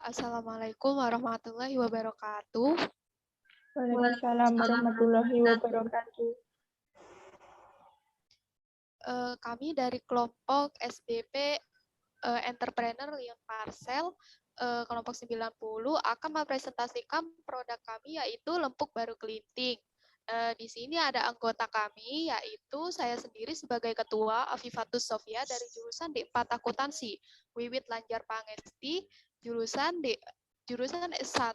Assalamualaikum warahmatullahi wabarakatuh. Waalaikumsalam warahmatullahi wabarakatuh. Kami dari kelompok SBP Entrepreneur Lion Parcel kelompok 90 akan mempresentasikan produk kami yaitu lempuk baru kelinting. Di sini ada anggota kami yaitu saya sendiri sebagai ketua Afifatus Sofia dari jurusan D4 Akuntansi, Wiwit Lanjar Pangesti jurusan S1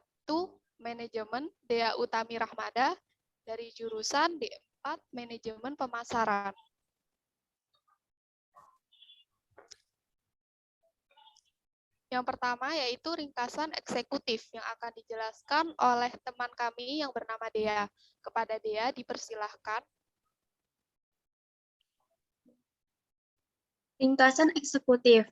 Manajemen, Dea Utami Rahmada dari jurusan D4 Manajemen Pemasaran. Yang pertama yaitu ringkasan eksekutif yang akan dijelaskan oleh teman kami yang bernama Dea. Kepada Dea dipersilahkan. Ringkasan eksekutif.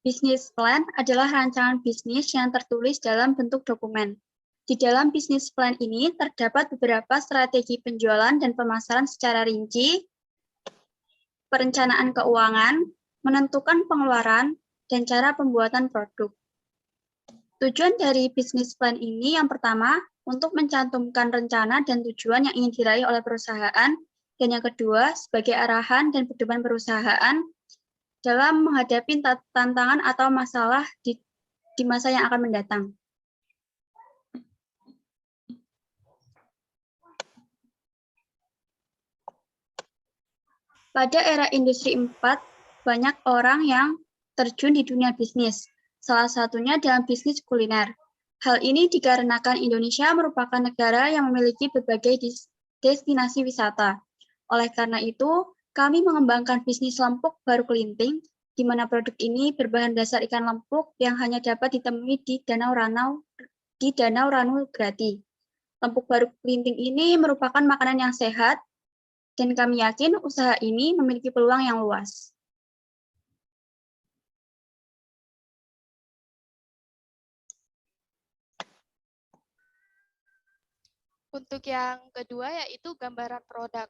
Business plan adalah rancangan bisnis yang tertulis dalam bentuk dokumen. Di dalam business plan ini terdapat beberapa strategi penjualan dan pemasaran secara rinci, perencanaan keuangan, menentukan pengeluaran, dan cara pembuatan produk. Tujuan dari business plan ini yang pertama, untuk mencantumkan rencana dan tujuan yang ingin diraih oleh perusahaan, dan yang kedua, sebagai arahan dan pedoman perusahaan dalam menghadapi tantangan atau masalah di masa yang akan mendatang. Pada era industri 4, banyak orang yang terjun di dunia bisnis, salah satunya dalam bisnis kuliner. Hal ini dikarenakan Indonesia merupakan negara yang memiliki berbagai destinasi wisata. Oleh karena itu, kami mengembangkan bisnis lempuk baru kelinting, di mana produk ini berbahan dasar ikan lempuk yang hanya dapat ditemui di Danau Ranu Grati. Lempuk baru kelinting ini merupakan makanan yang sehat, dan kami yakin usaha ini memiliki peluang yang luas. Untuk yang kedua yaitu gambaran produk.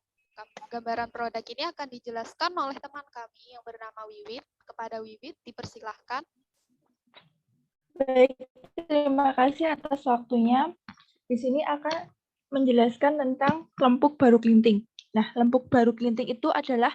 Gambaran produk ini akan dijelaskan oleh teman kami yang bernama Wiwit. Kepada Wiwit dipersilahkan. Baik, terima kasih atas waktunya. Di sini akan menjelaskan tentang lempuk baru kelinting. Nah, lempuk baru kelinting itu adalah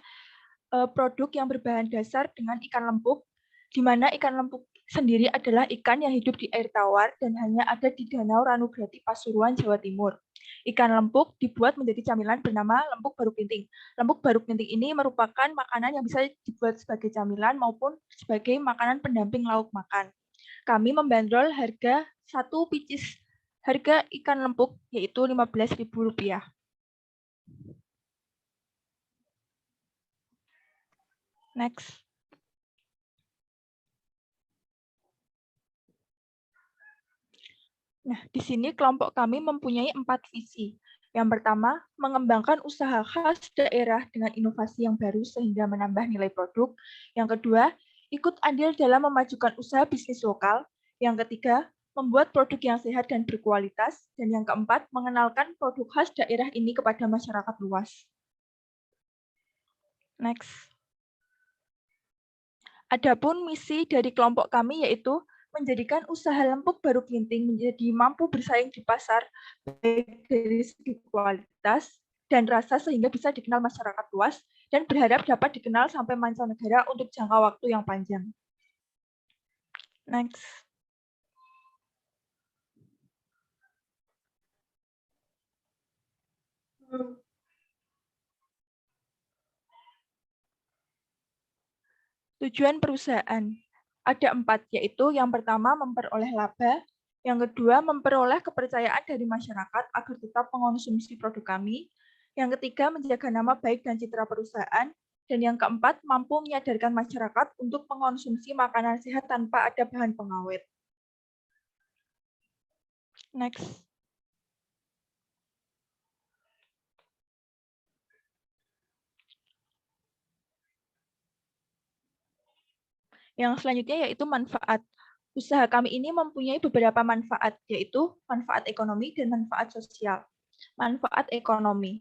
produk yang berbahan dasar dengan ikan lempuk, di mana ikan lempuk sendiri adalah ikan yang hidup di air tawar dan hanya ada di Danau Ranu Grati, Pasuruan, Jawa Timur. Ikan lempuk dibuat menjadi camilan bernama lempuk baru kelinting. Lempuk baru kelinting ini merupakan makanan yang bisa dibuat sebagai camilan maupun sebagai makanan pendamping lauk makan. Kami membanderol harga satu picis harga ikan lempuk yaitu Rp15.000. Next. Nah, di sini kelompok kami mempunyai 4 visi. Yang pertama, mengembangkan usaha khas daerah dengan inovasi yang baru sehingga menambah nilai produk. Yang kedua, ikut andil dalam memajukan usaha bisnis lokal. Yang ketiga, membuat produk yang sehat dan berkualitas. Dan yang keempat, mengenalkan produk khas daerah ini kepada masyarakat luas. Next. Adapun misi dari kelompok kami yaitu menjadikan usaha lempuk baru kelinting menjadi mampu bersaing di pasar baik dari segi kualitas dan rasa sehingga bisa dikenal masyarakat luas dan berharap dapat dikenal sampai mancanegara untuk jangka waktu yang panjang. Next. Tujuan perusahaan ada 4, yaitu yang pertama memperoleh laba, yang kedua memperoleh kepercayaan dari masyarakat agar tetap mengonsumsi produk kami, yang ketiga menjaga nama baik dan citra perusahaan, dan yang keempat mampu menyadarkan masyarakat untuk mengonsumsi makanan sehat tanpa ada bahan pengawet. Next. Yang selanjutnya yaitu manfaat. Usaha kami ini mempunyai beberapa manfaat, yaitu manfaat ekonomi dan manfaat sosial. Manfaat ekonomi.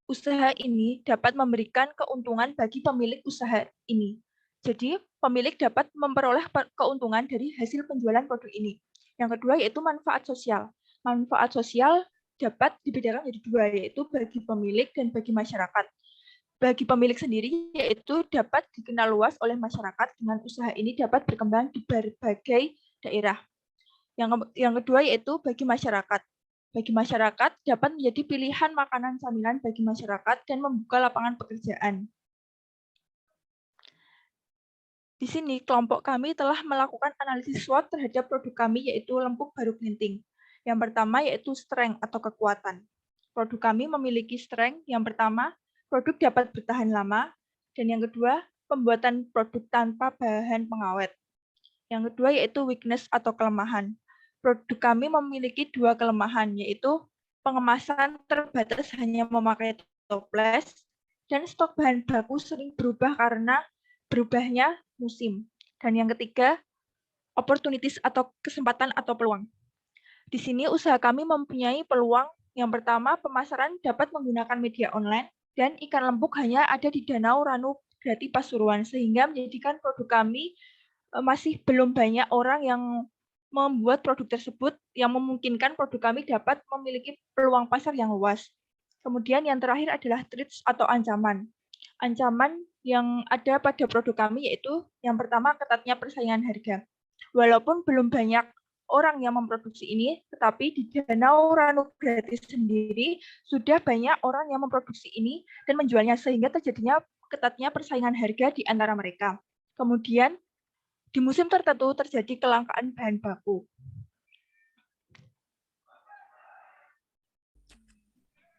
Usaha ini dapat memberikan keuntungan bagi pemilik usaha ini. Jadi, pemilik dapat memperoleh keuntungan dari hasil penjualan produk ini. Yang kedua yaitu manfaat sosial. Manfaat sosial dapat dibedakan menjadi dua, yaitu bagi pemilik dan bagi masyarakat. Bagi pemilik sendiri, yaitu dapat dikenal luas oleh masyarakat dengan usaha ini dapat berkembang di berbagai daerah. Yang kedua yaitu bagi masyarakat. Bagi masyarakat dapat menjadi pilihan makanan camilan bagi masyarakat dan membuka lapangan pekerjaan. Di sini, kelompok kami telah melakukan analisis SWOT terhadap produk kami, yaitu lempuk baru kelinting. Yang pertama yaitu strength atau kekuatan. Produk kami memiliki strength. Yang pertama, produk dapat bertahan lama. Dan yang kedua, pembuatan produk tanpa bahan pengawet. Yang kedua yaitu weakness atau kelemahan. Produk kami memiliki dua kelemahan, yaitu pengemasan terbatas hanya memakai toples, dan stok bahan baku sering berubah karena berubahnya musim. Dan yang ketiga, opportunities atau kesempatan atau peluang. Di sini usaha kami mempunyai peluang. Yang pertama, pemasaran dapat menggunakan media online dan ikan lempuk hanya ada di Danau Ranu Grati Pasuruan, sehingga menjadikan produk kami masih belum banyak orang yang membuat produk tersebut, yang memungkinkan produk kami dapat memiliki peluang pasar yang luas. Kemudian yang terakhir adalah threats atau ancaman. Ancaman yang ada pada produk kami yaitu yang pertama ketatnya persaingan harga. Walaupun belum banyak orang yang memproduksi ini, tetapi di Danau Ranu Grati sendiri sudah banyak orang yang memproduksi ini dan menjualnya, sehingga terjadinya ketatnya persaingan harga di antara mereka. Kemudian di musim tertentu terjadi kelangkaan bahan baku.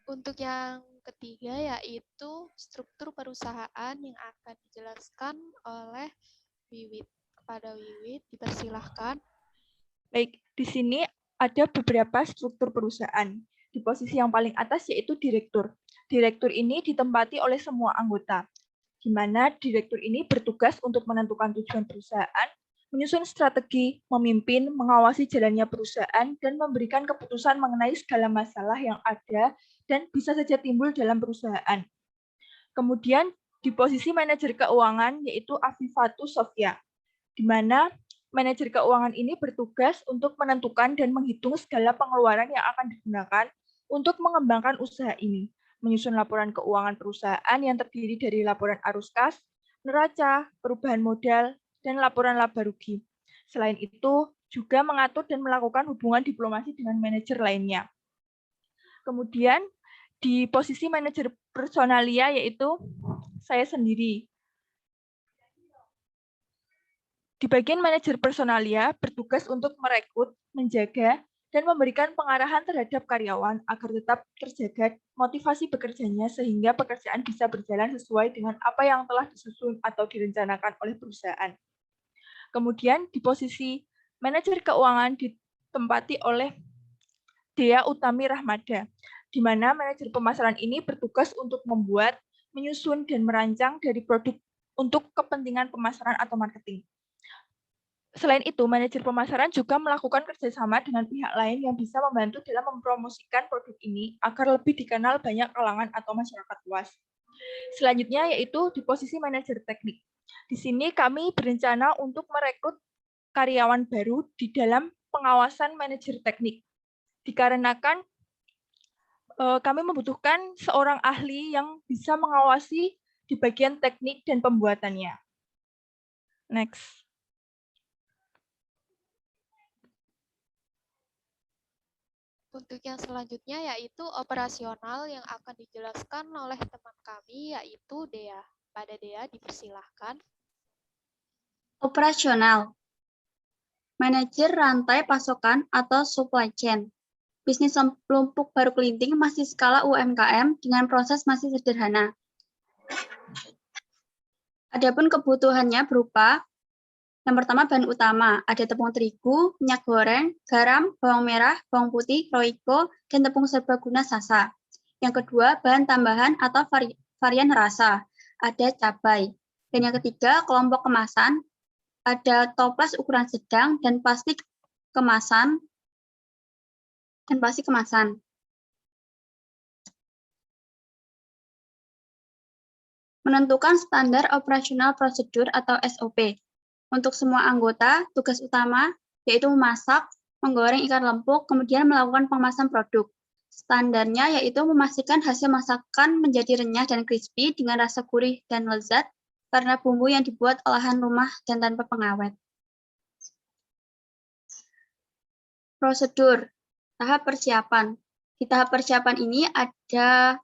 Untuk yang ketiga yaitu struktur perusahaan yang akan dijelaskan oleh Wiwit. Kepada Wiwit, dipersilahkan. Baik, di sini ada beberapa struktur perusahaan. Di posisi yang paling atas yaitu direktur. Direktur ini ditempati oleh semua anggota, di mana direktur ini bertugas untuk menentukan tujuan perusahaan, menyusun strategi, memimpin, mengawasi jalannya perusahaan, dan memberikan keputusan mengenai segala masalah yang ada dan bisa saja timbul dalam perusahaan. Kemudian di posisi manajer keuangan yaitu Afifatus Sofia, di mana manajer keuangan ini bertugas untuk menentukan dan menghitung segala pengeluaran yang akan digunakan untuk mengembangkan usaha ini, menyusun laporan keuangan perusahaan yang terdiri dari laporan arus kas, neraca, perubahan modal, dan laporan laba rugi. Selain itu, juga mengatur dan melakukan hubungan diplomasi dengan manajer lainnya. Kemudian, di posisi manajer personalia yaitu saya sendiri. Di bagian manajer personalia bertugas untuk merekrut, menjaga, dan memberikan pengarahan terhadap karyawan agar tetap terjaga motivasi bekerjanya sehingga pekerjaan bisa berjalan sesuai dengan apa yang telah disusun atau direncanakan oleh perusahaan. Kemudian di posisi manajer keuangan ditempati oleh Dea Utami Rahmada, di mana manajer pemasaran ini bertugas untuk membuat, menyusun, dan merancang dari produk untuk kepentingan pemasaran atau marketing. Selain itu, manajer pemasaran juga melakukan kerjasama dengan pihak lain yang bisa membantu dalam mempromosikan produk ini agar lebih dikenal banyak kalangan atau masyarakat luas. Selanjutnya yaitu di posisi manajer teknik. Di sini kami berencana untuk merekrut karyawan baru di dalam pengawasan manajer teknik. Dikarenakan kami membutuhkan seorang ahli yang bisa mengawasi di bagian teknik dan pembuatannya. Next. Untuk yang selanjutnya yaitu operasional yang akan dijelaskan oleh teman kami yaitu Dea. Pada Dea dipersilahkan. Operasional. Manajer rantai pasokan atau supply chain. Bisnis lempuk baru kelinting masih skala UMKM dengan proses masih sederhana. Adapun kebutuhannya berupa yang pertama bahan utama, ada tepung terigu, minyak goreng, garam, bawang merah, bawang putih, roiko, dan tepung serbaguna sasa. Yang kedua, bahan tambahan atau varian rasa, ada cabai. Dan yang ketiga, kelompok kemasan, ada toples ukuran sedang dan plastik kemasan. Menentukan standar operasional prosedur atau SOP. Untuk semua anggota, tugas utama yaitu memasak, menggoreng ikan lempuk, kemudian melakukan pengemasan produk. Standarnya yaitu memastikan hasil masakan menjadi renyah dan crispy dengan rasa gurih dan lezat karena bumbu yang dibuat olahan rumah dan tanpa pengawet. Prosedur, tahap persiapan. Di tahap persiapan ini ada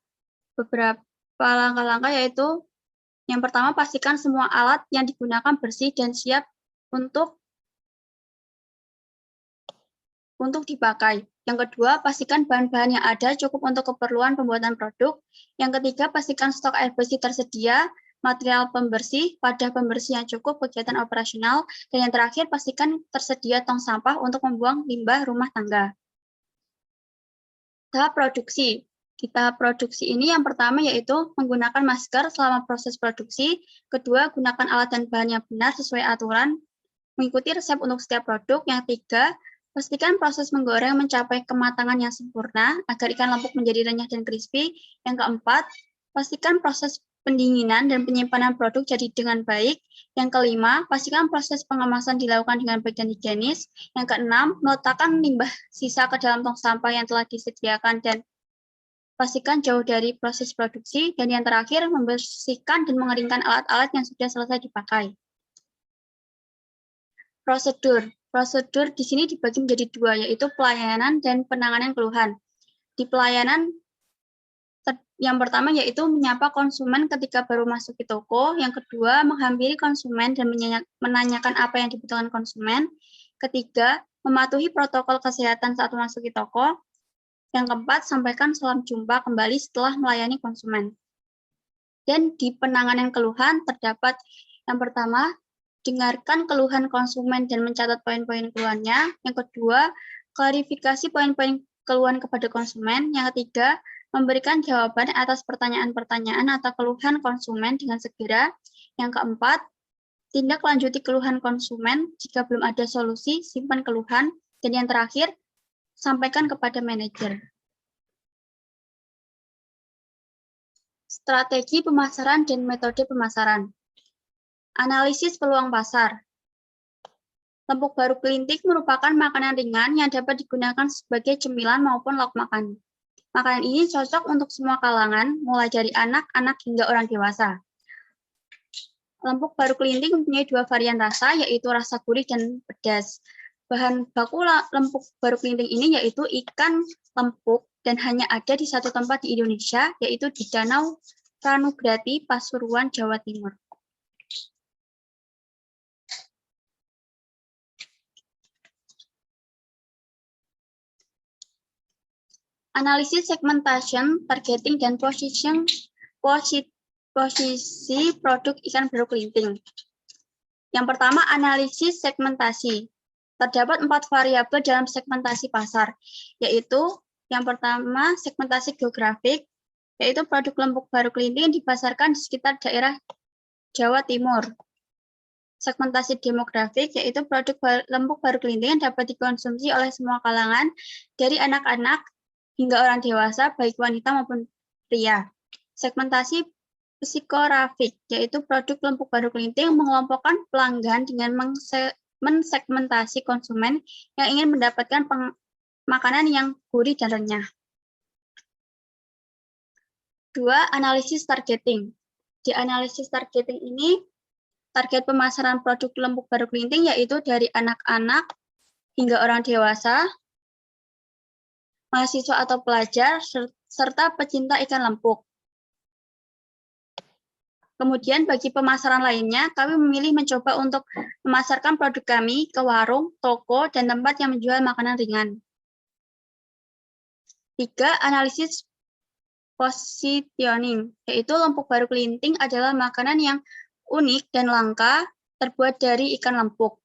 beberapa langkah-langkah yaitu yang pertama, pastikan semua alat yang digunakan bersih dan siap untuk dipakai. Yang kedua, pastikan bahan-bahan yang ada cukup untuk keperluan pembuatan produk. Yang ketiga, pastikan stok air bersih tersedia, material pembersih, wadah pembersih yang cukup, kegiatan operasional. Dan yang terakhir, pastikan tersedia tong sampah untuk membuang limbah rumah tangga. Tahap produksi. Di tahap produksi ini yang pertama yaitu menggunakan masker selama proses produksi, kedua gunakan alat dan bahan yang benar sesuai aturan, mengikuti resep untuk setiap produk, yang ketiga pastikan proses menggoreng mencapai kematangan yang sempurna agar ikan lempuk menjadi renyah dan crispy, yang keempat pastikan proses pendinginan dan penyimpanan produk jadi dengan baik, yang kelima pastikan proses pengemasan dilakukan dengan baik dan higienis, yang keenam meletakkan limbah sisa ke dalam tong sampah yang telah disediakan dan pastikan jauh dari proses produksi, dan yang terakhir, membersihkan dan mengeringkan alat-alat yang sudah selesai dipakai. Prosedur. Prosedur di sini dibagi menjadi dua, yaitu pelayanan dan penanganan keluhan. Di pelayanan, yang pertama yaitu menyapa konsumen ketika baru masuk ke toko, yang kedua, menghampiri konsumen dan menanyakan apa yang dibutuhkan konsumen, ketiga, mematuhi protokol kesehatan saat memasuki toko, yang keempat, sampaikan salam jumpa kembali setelah melayani konsumen. Dan di penanganan keluhan terdapat yang pertama, dengarkan keluhan konsumen dan mencatat poin-poin keluhannya. Yang kedua, klarifikasi poin-poin keluhan kepada konsumen. Yang ketiga, memberikan jawaban atas pertanyaan-pertanyaan atau keluhan konsumen dengan segera. Yang keempat, tindak lanjuti keluhan konsumen. Jika belum ada solusi, simpan keluhan. Dan yang terakhir, sampaikan kepada manajer. Strategi pemasaran dan metode pemasaran. Analisis peluang pasar. Lempuk baru kelinting merupakan makanan ringan yang dapat digunakan sebagai cemilan maupun lauk makan. Makanan ini cocok untuk semua kalangan, mulai dari anak-anak hingga orang dewasa. Lempuk baru kelinting mempunyai dua varian rasa, yaitu rasa gurih dan pedas. Bahan baku lempuk baru kelinting ini yaitu ikan lempuk dan hanya ada di satu tempat di Indonesia, yaitu di Danau Ranugrati, Pasuruan, Jawa Timur. Analisis segmentation, targeting, dan posisi produk ikan baru kelinting. Yang pertama, analisis segmentasi. Terdapat 4 variabel dalam segmentasi pasar, yaitu yang pertama, segmentasi geografik, yaitu produk lempuk baru kelinting yang dipasarkan di sekitar daerah Jawa Timur. Segmentasi demografik, yaitu produk lempuk baru kelinting yang dapat dikonsumsi oleh semua kalangan, dari anak-anak hingga orang dewasa, baik wanita maupun pria. Segmentasi psikografik, yaitu produk lempuk baru kelinting mengelompokkan pelanggan dengan mensegmentasi konsumen yang ingin mendapatkan makanan yang gurih dan renyah. 2. Analisis targeting. Di analisis targeting ini, target pemasaran produk lempuk baru kelinting yaitu dari anak-anak hingga orang dewasa, mahasiswa atau pelajar, serta pecinta ikan lempuk. Kemudian bagi pemasaran lainnya, kami memilih mencoba untuk memasarkan produk kami ke warung, toko, dan tempat yang menjual makanan ringan. 3. Analisis positioning, yaitu lempuk baru kelinting adalah makanan yang unik dan langka, terbuat dari ikan lempuk.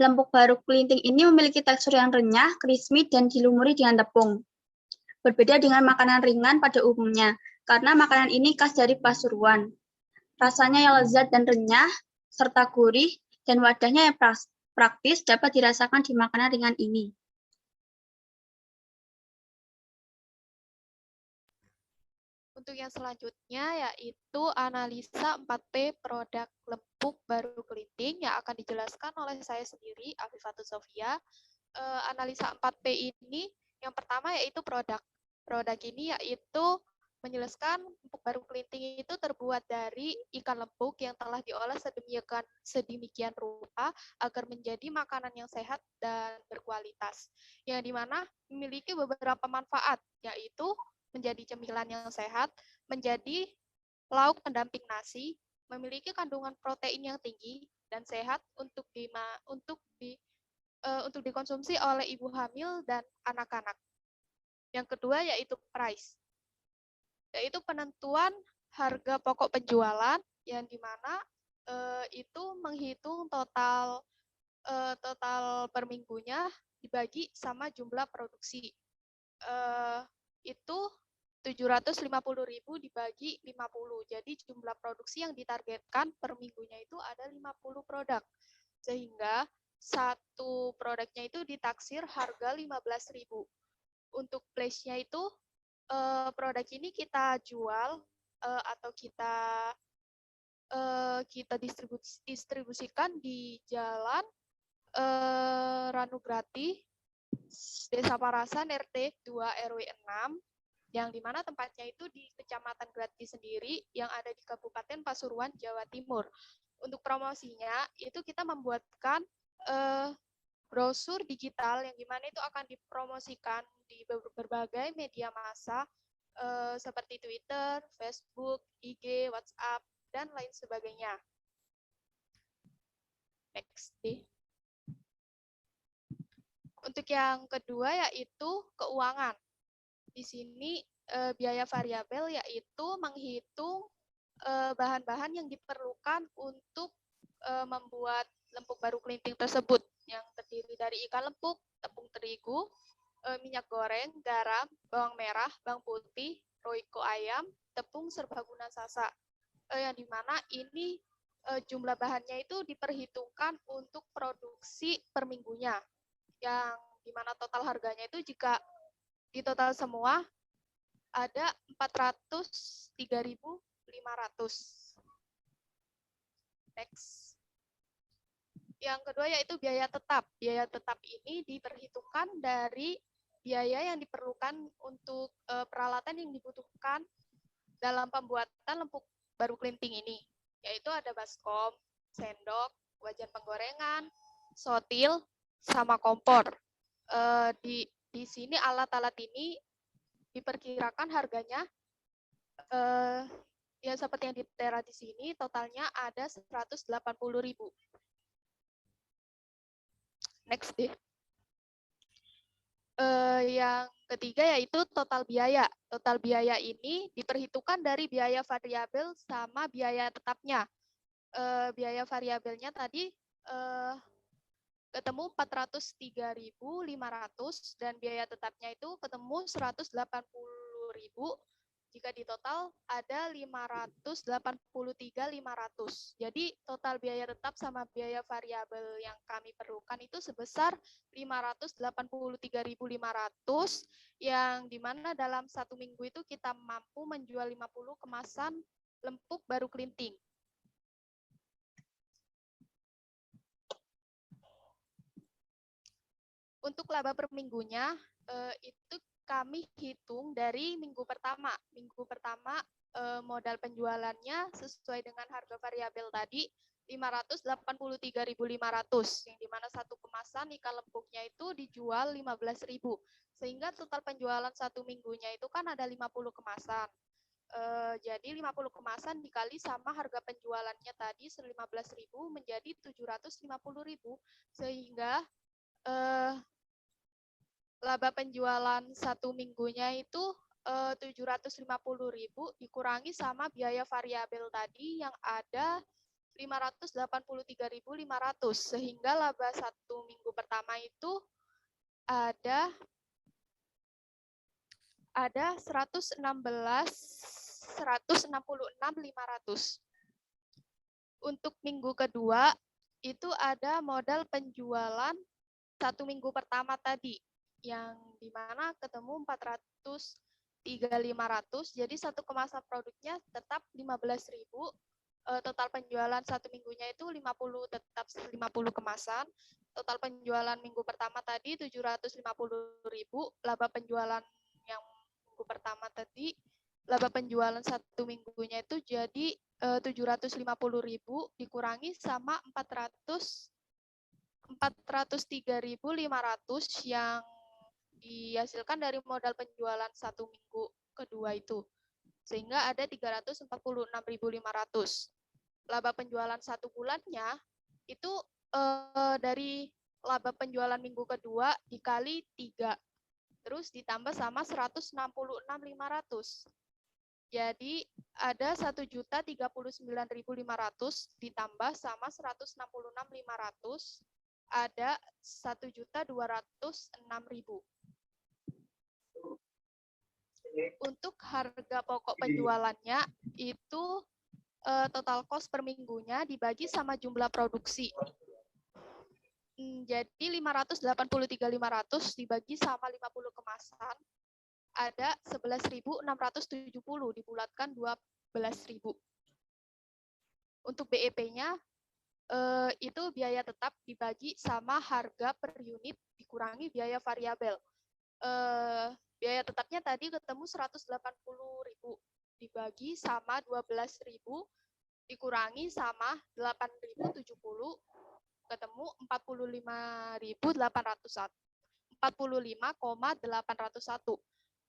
Lempuk baru kelinting ini memiliki tekstur yang renyah, crispy, dan dilumuri dengan tepung. Berbeda dengan makanan ringan pada umumnya, karena makanan ini khas dari Pasuruan. Rasanya yang lezat dan renyah, serta gurih, dan wadahnya yang praktis dapat dirasakan di makanan ringan ini. Untuk Untuk yang selanjutnya yaitu analisa 4P produk lempuk baru kelinting yang akan dijelaskan oleh saya sendiri, Afifatul Sofia. Analisa 4P ini yang pertama yaitu produk. Produk ini yaitu menjelaskan lempuk baru kelinting itu terbuat dari ikan lempuk yang telah diolah sedemikian rupa agar menjadi makanan yang sehat dan berkualitas, yang dimana memiliki beberapa manfaat, yaitu menjadi cemilan yang sehat, menjadi lauk pendamping nasi, memiliki kandungan protein yang tinggi dan sehat untuk dikonsumsi oleh ibu hamil dan anak-anak. Yang kedua yaitu price, yaitu penentuan harga pokok penjualan yang dimana itu menghitung total per minggunya dibagi sama jumlah produksi. Itu 750.000 dibagi 50. Jadi jumlah produksi yang ditargetkan per minggunya itu ada 50 produk. Sehingga satu produknya itu ditaksir harga 15.000. Untuk place-nya itu produk ini kita jual atau kita distribusikan di Jalan Ranugrati, Desa Parasan, RT 2 RW 6, yang dimana tempatnya itu di Kecamatan Grati sendiri, yang ada di Kabupaten Pasuruan, Jawa Timur. Untuk promosinya, itu kita membuatkan brosur digital, yang dimana itu akan dipromosikan di berbagai media massa, seperti Twitter, Facebook, IG, WhatsApp, dan lain sebagainya. Next deh. Untuk yang kedua yaitu keuangan. Di sini biaya variabel yaitu menghitung bahan-bahan yang diperlukan untuk membuat lempuk baru kelinting tersebut, yang terdiri dari ikan lempuk, tepung terigu, minyak goreng, garam, bawang merah, bawang putih, roiko ayam, tepung serbaguna sasa. Yang dimana ini jumlah bahannya itu diperhitungkan untuk produksi per minggunya, yang dimana total harganya itu jika di total semua ada 403.500. Next. Yang kedua yaitu biaya tetap. Biaya tetap ini diperhitungkan dari biaya yang diperlukan untuk peralatan yang dibutuhkan dalam pembuatan lempuk baru kelinting ini, yaitu ada baskom, sendok, wajan penggorengan, sotil, sama kompor. Di sini alat-alat ini diperkirakan harganya ya seperti yang ditera di sini, totalnya ada 180.000. Next deh. Yang ketiga yaitu total biaya. Total biaya ini diperhitungkan dari biaya variabel sama biaya tetapnya. Biaya variabelnya tadi ketemu 403.500 dan biaya tetapnya itu ketemu 180.000. Jika di total ada 583.500. Jadi total biaya tetap sama biaya variabel yang kami perlukan itu sebesar 583.500, yang dimana dalam satu minggu itu kita mampu menjual 50 kemasan lempuk baru kelinting. Untuk laba per minggunya itu kami hitung dari minggu pertama. Minggu pertama modal penjualannya sesuai dengan harga variabel tadi 583.500, yang dimana satu kemasan ikan lempuknya itu dijual 15.000, sehingga total penjualan satu minggunya itu kan ada 50 kemasan. Jadi 50 kemasan dikali sama harga penjualannya tadi 15.000 menjadi 750.000, sehingga laba penjualan satu minggunya itu 750.000 dikurangi sama biaya variabel tadi yang ada 583.500, sehingga laba satu minggu pertama itu ada 166.500. Untuk minggu kedua itu ada modal penjualan satu minggu pertama tadi, yang dimana ketemu 403.500. 3.500, jadi satu kemasan produknya tetap 15.000. Total penjualan satu minggunya itu 50, tetap 50 kemasan. Total penjualan minggu pertama tadi 750.000. Laba penjualan yang minggu pertama tadi, laba penjualan satu minggunya itu jadi 750.000 dikurangi sama 403.500 yang dihasilkan dari modal penjualan satu minggu kedua itu. Sehingga ada 346.500. Laba penjualan satu bulannya itu dari laba penjualan minggu kedua dikali 3. Terus ditambah sama 166.500. Jadi ada 1.039.500 ditambah sama 166.500, ada 1.206.000. Untuk harga pokok penjualannya itu total cost per minggunya dibagi sama jumlah produksi. Jadi 583.500 dibagi sama 50 kemasan, ada 11.670, dibulatkan 12.000. Untuk BEP-nya itu biaya tetap dibagi sama harga per unit dikurangi biaya variabel. Biaya tetapnya tadi ketemu 180.000 dibagi sama 12.000 dikurangi sama 8.070 ketemu 45.801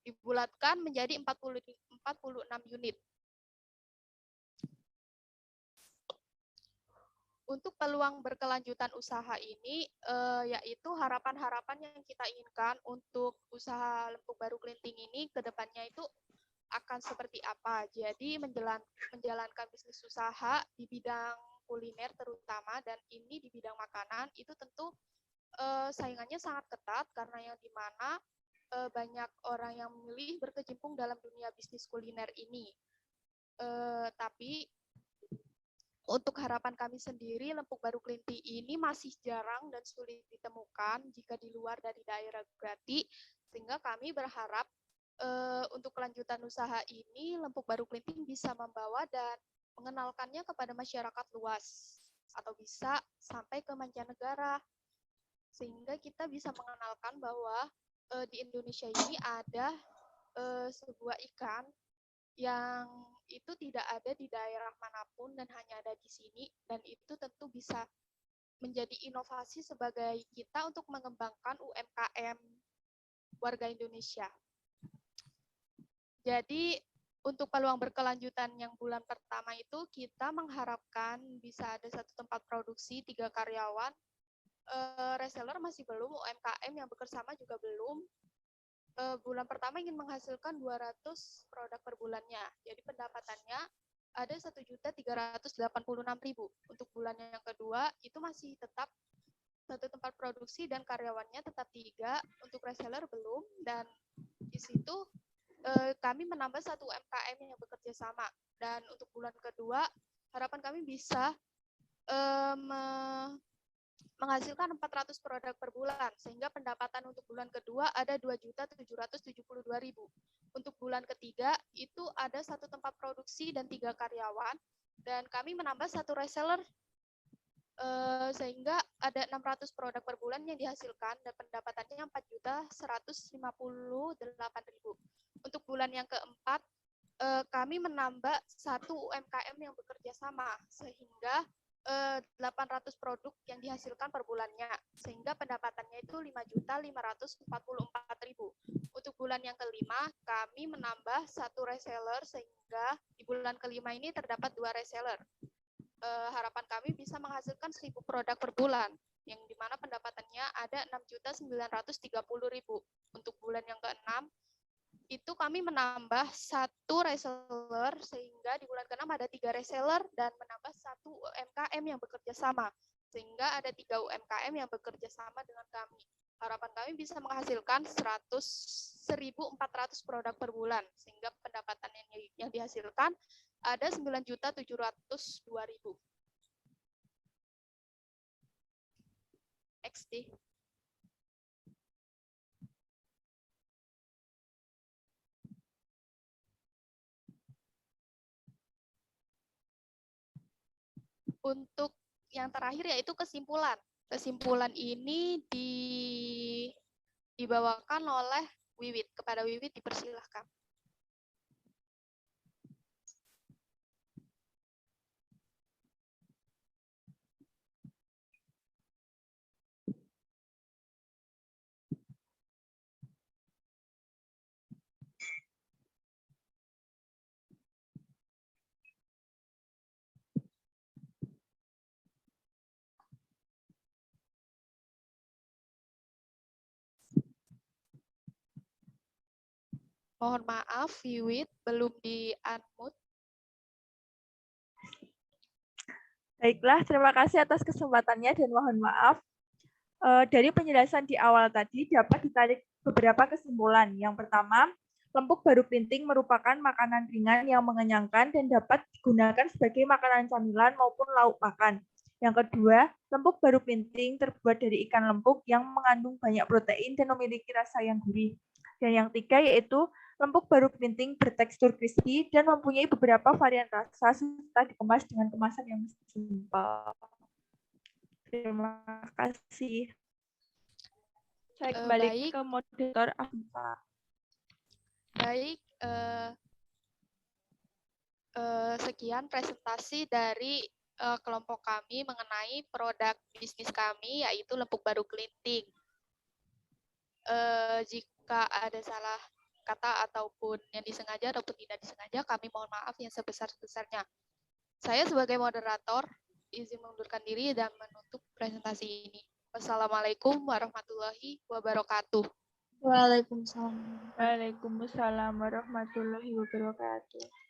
dibulatkan menjadi 46 unit. Untuk peluang berkelanjutan usaha ini, yaitu harapan-harapan yang kita inginkan untuk usaha Lempung Baru Klinting ini ke depannya itu akan seperti apa. Jadi menjalankan bisnis usaha di bidang kuliner terutama, dan ini di bidang makanan, itu tentu saingannya sangat ketat karena yang dimana banyak orang yang memilih berkecimpung dalam dunia bisnis kuliner ini. Tapi untuk harapan kami sendiri, Lempung Baru Klinting ini masih jarang dan sulit ditemukan jika di luar dari daerah Grati, sehingga kami berharap untuk kelanjutan usaha ini, Lempung Baru Klinting bisa membawa dan mengenalkannya kepada masyarakat luas, atau bisa sampai ke mancanegara, sehingga kita bisa mengenalkan bahwa di Indonesia ini ada sebuah ikan yang itu tidak ada di daerah manapun dan hanya ada di sini, dan itu tentu bisa menjadi inovasi sebagai kita untuk mengembangkan UMKM warga Indonesia. Jadi untuk peluang berkelanjutan yang bulan pertama itu kita mengharapkan bisa ada satu tempat produksi, 3 karyawan, reseller masih belum, UMKM yang bekerjasama juga belum. Bulan pertama ingin menghasilkan 200 produk per bulannya. Jadi pendapatannya ada 1.386.000. Untuk bulan yang kedua itu masih tetap satu tempat produksi dan karyawannya tetap 3. Untuk reseller belum, dan di situ kami menambah satu UMKM yang bekerja sama. Dan untuk bulan kedua harapan kami bisa menghasilkan 400 produk per bulan, sehingga pendapatan untuk bulan kedua ada 2.772.000. Untuk bulan ketiga itu ada satu tempat produksi dan 3 karyawan, dan kami menambah satu reseller, sehingga ada 600 produk per bulan yang dihasilkan dan pendapatannya 4.158.000. Untuk bulan yang keempat kami menambah satu UMKM yang bekerja sama, sehingga 800 produk yang dihasilkan per bulannya, sehingga pendapatannya itu 5.544.000. Untuk bulan yang kelima, kami menambah satu reseller, sehingga di bulan kelima ini terdapat 2 reseller. Harapan kami bisa menghasilkan 1.000 produk per bulan, yang dimana pendapatannya ada 6.930.000. Untuk bulan yang keenam, itu kami menambah satu reseller, sehingga di bulan ke-6 ada 3 reseller dan menambah satu UMKM yang bekerja sama, sehingga ada 3 UMKM yang bekerja sama dengan kami. Harapan kami bisa menghasilkan 1.400 produk per bulan, sehingga pendapatan yang dihasilkan ada 9.702.000. XD. Untuk yang terakhir yaitu kesimpulan. Kesimpulan ini dibawakan oleh Wiwit. Kepada Wiwit dipersilahkan. Mohon maaf, Wiwit belum di-unmute. Baiklah, terima kasih atas kesempatannya dan mohon maaf. Dari penjelasan di awal tadi dapat ditarik beberapa kesimpulan. Yang pertama, lempuk baru klinting merupakan makanan ringan yang mengenyangkan dan dapat digunakan sebagai makanan camilan maupun lauk makan. Yang kedua, lempuk baru klinting terbuat dari ikan lempuk yang mengandung banyak protein dan memiliki rasa yang gurih. Dan yang ketiga yaitu lempuk baru klinting bertekstur crispy dan mempunyai beberapa varian rasa serta dikemas dengan kemasan yang simpel. Terima kasih. Saya kembali Baik. ke moderator Afifah. Baik, sekian presentasi dari kelompok kami mengenai produk bisnis kami, yaitu lempuk baru klinting. Jika ada salah kata ataupun yang disengaja ataupun tidak disengaja, kami mohon maaf yang sebesar-besarnya. Saya sebagai moderator izin mengundurkan diri dan menutup presentasi ini. Wassalamualaikum warahmatullahi wabarakatuh. Waalaikumsalam. Waalaikumsalam warahmatullahi wabarakatuh.